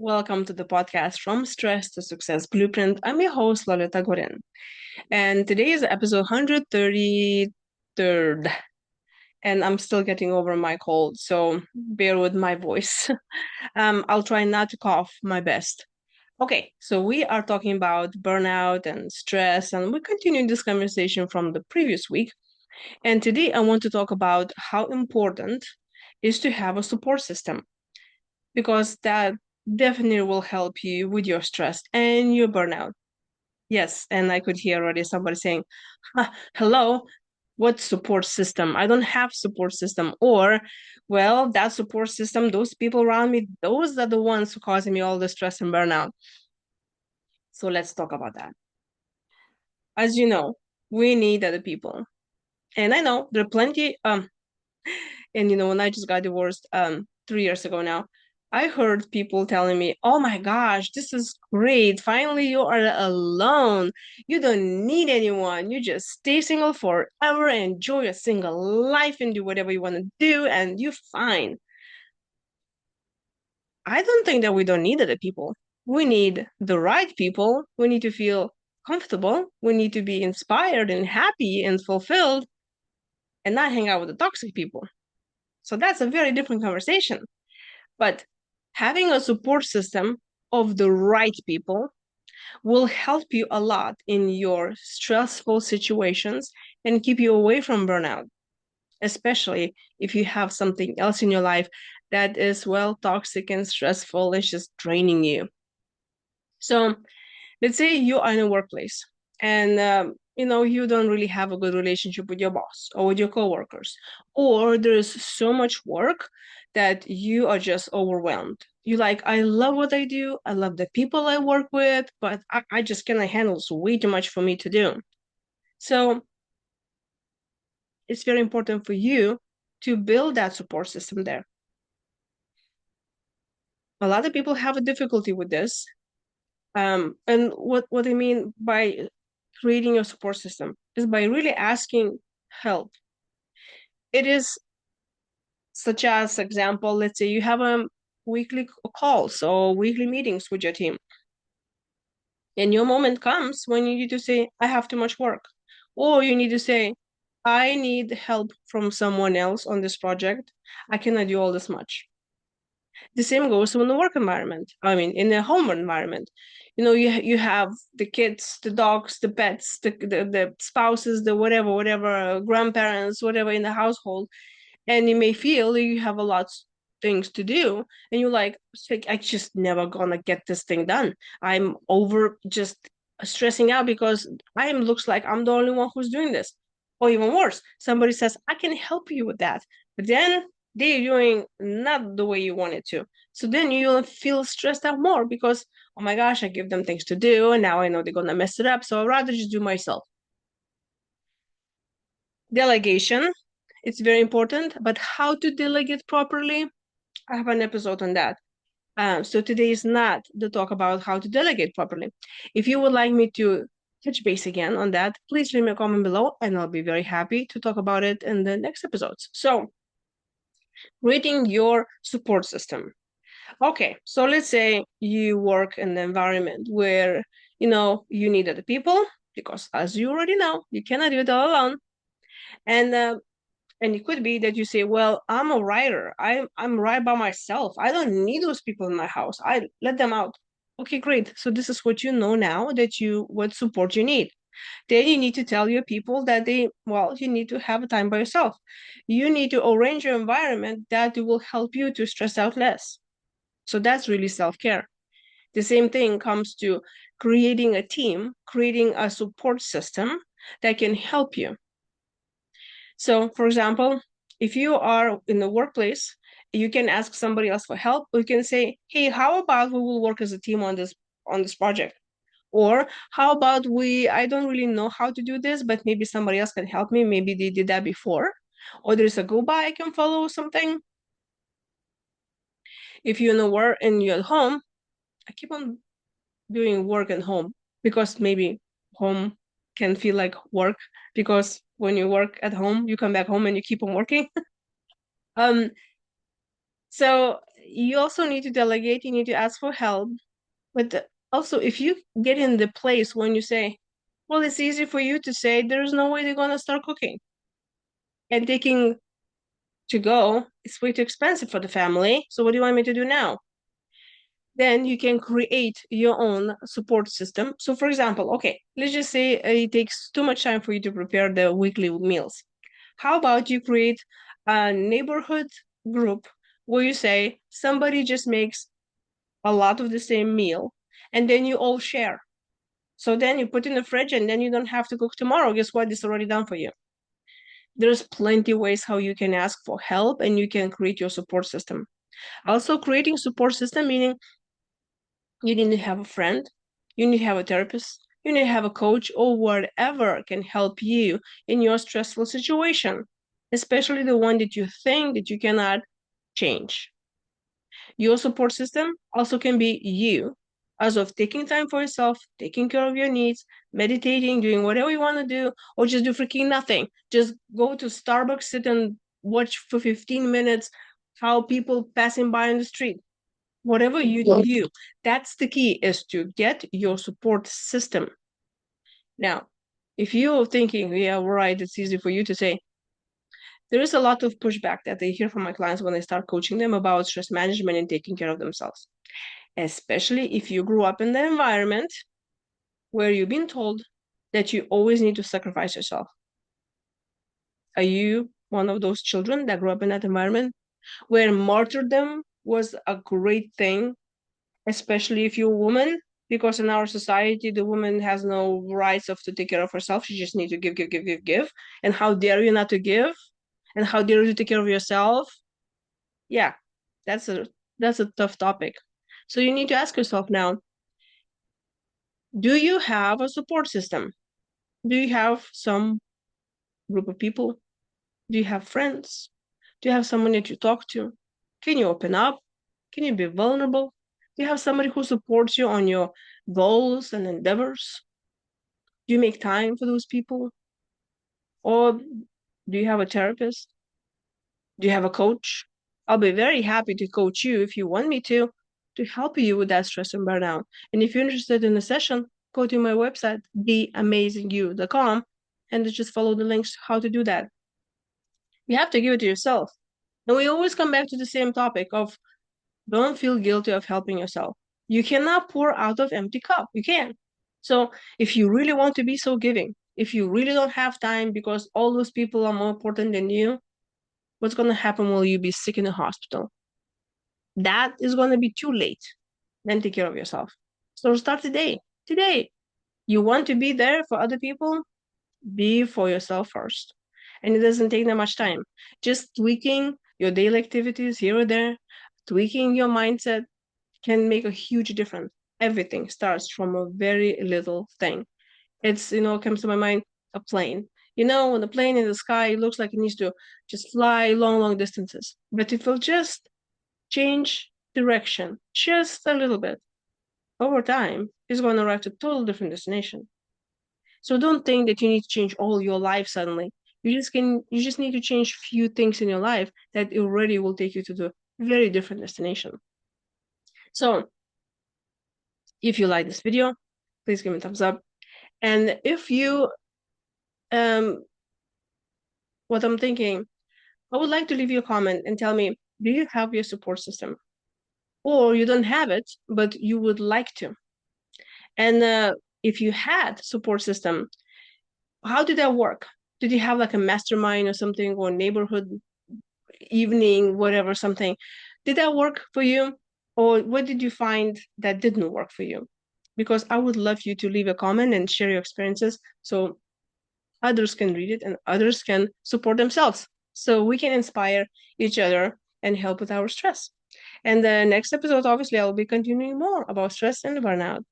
Welcome to the podcast From Stress to Success Blueprint. I'm your host, Lolita Guarin. And today is episode 133rd. And I'm still getting over my cold, so bear with my voice. I'll try not to cough my best. Okay, so we are talking about burnout and stress, and we're continuing this conversation from the previous week. And today I want to talk about how important is to have a support system, because that definitely will help you with your stress and your burnout. Yes, and I could hear already somebody saying, hello, what support system? I don't have support system. Or, well, that support system, those people around me, those are the ones who causing me all the stress and burnout. So let's talk about that. As you know, we need other people. And I know there are plenty, and when I just got divorced 3 years ago now, I heard people telling me, oh my gosh, this is great. Finally, you are alone. You don't need anyone. You just stay single forever, enjoy your single life, and do whatever you want to do, and you're fine. I don't think that we don't need other people. We need the right people. We need to feel comfortable. We need to be inspired and happy and fulfilled and not hang out with the toxic people. So that's a very different conversation. But having a support system of the right people will help you a lot in your stressful situations and keep you away from burnout, especially if you have something else in your life that is, well, toxic and stressful. It's just draining you. So let's say you are in a workplace and you don't really have a good relationship with your boss or with your coworkers, or there's so much work that you are just overwhelmed. You like, I love what I do, I love the people I work with, but I just cannot handle. It's way too much for me to do. So it's very important for you to build that support system there. A lot of people have a difficulty with this. And what I mean by creating your support system is by really asking help. It is such as example, let's say you have a weekly calls or weekly meetings with your team. And your moment comes when you need to say, I have too much work. Or you need to say, I need help from someone else on this project. I cannot do all this much. The same goes in the work environment. I mean, in the home environment, you have the kids, the dogs, the pets, the spouses, the whatever, grandparents, whatever in the household, and you may feel you have a lot of things to do, and you're like, I just never gonna get this thing done. I'm over just stressing out because looks like I'm the only one who's doing this. Or even worse, somebody says, I can help you with that, but then they're doing not the way you want it to. So then you'll feel stressed out more because, oh my gosh, I give them things to do, and now I know they're gonna mess it up, so I'd rather just do myself. Delegation, it's very important, but how to delegate properly, I have an episode on that. So today is not the talk about how to delegate properly. If you would like me to touch base again on that, please leave me a comment below and I'll be very happy to talk about it in the next episodes. So, rating your support system. Okay, so let's say you work in an environment where, you need other people, because as you already know, you cannot do it all alone. And it could be that you say, well, I'm a writer. I'm right by myself. I don't need those people in my house. I let them out. Okay, great. So this is what you know now, what support you need. Then you need to tell your people that you need to have a time by yourself. You need to arrange your environment that will help you to stress out less. So that's really self-care. The same thing comes to creating a team, creating a support system that can help you. So, for example, if you are in the workplace, you can ask somebody else for help. Or you can say, "Hey, how about we will work as a team on this project?" Or how about I don't really know how to do this, but maybe somebody else can help me. Maybe they did that before. Or there's a go by I can follow or something. If you know where and you're at home, I keep on doing work at home because maybe home can feel like work, because when you work at home, you come back home and you keep on working. Um, so you also need to delegate, you need to ask for help. But also, if you get in the place when you say, well, it's easy for you to say, there's no way they're going to start cooking. And taking to go, it's way too expensive for the family. So what do you want me to do now? Then you can create your own support system. So for example, okay, let's just say it takes too much time for you to prepare the weekly meals. How about you create a neighborhood group where you say somebody just makes a lot of the same meal and then you all share. So then you put in the fridge and then you don't have to cook tomorrow. Guess what? It's already done for you. There's plenty ways how you can ask for help and you can create your support system. Also, creating support system meaning you need to have a friend, you need to have a therapist, you need to have a coach or whatever can help you in your stressful situation, especially the one that you think that you cannot change. Your support system also can be you, as of taking time for yourself, taking care of your needs, meditating, doing whatever you want to do, or just do freaking nothing. Just go to Starbucks, sit and watch for 15 minutes how people passing by on the street. Whatever you do, that's the key, is to get your support system. Now, if you're thinking, yeah, right, it's easy for you to say, there is a lot of pushback that they hear from my clients when I start coaching them about stress management and taking care of themselves, especially if you grew up in the environment where you've been told that you always need to sacrifice yourself. Are you one of those children that grew up in that environment where martyrdom was a great thing, especially if you're a woman? Because in our society, the woman has no rights of to take care of herself. She just needs to give, give, give, give, give. And how dare you not to give? And how dare you take care of yourself? Yeah, that's a tough topic. So you need to ask yourself now, do you have a support system? Do you have some group of people? Do you have friends? Do you have someone that you talk to? Can you open up? Can you be vulnerable? Do you have somebody who supports you on your goals and endeavors? Do you make time for those people? Or do you have a therapist? Do you have a coach? I'll be very happy to coach you if you want me to help you with that stress and burnout. And if you're interested in a session, go to my website, theamazingyou.com, and just follow the links how to do that. You have to give it to yourself. And we always come back to the same topic of don't feel guilty of helping yourself. You cannot pour out of empty cup. You can't. So if you really want to be so giving, if you really don't have time because all those people are more important than you, what's going to happen will you be sick in the hospital? That is going to be too late. Then take care of yourself. So start today. Today. You want to be there for other people? Be for yourself first. And it doesn't take that much time. Just tweaking your daily activities here or there, tweaking your mindset can make a huge difference. Everything starts from a very little thing. It's, comes to my mind, a plane. When a plane in the sky, it looks like it needs to just fly long, long distances. But if it'll just change direction just a little bit over time, it's going to arrive to a total different destination. So don't think that you need to change all your life suddenly. You just need to change few things in your life that already will take you to the very different destination. So if you like this video, please give me a thumbs up. And if you what I'm thinking, I would like to leave you a comment and tell me, do you have your support system? Or you don't have it, but you would like to. And if you had support system, how did that work? Did you have like a mastermind or something, or neighborhood evening, whatever, something? Did that work for you? Or what did you find that didn't work for you? Because I would love you to leave a comment and share your experiences so others can read it and others can support themselves. So we can inspire each other and help with our stress. And the next episode, obviously, I'll be continuing more about stress and burnout.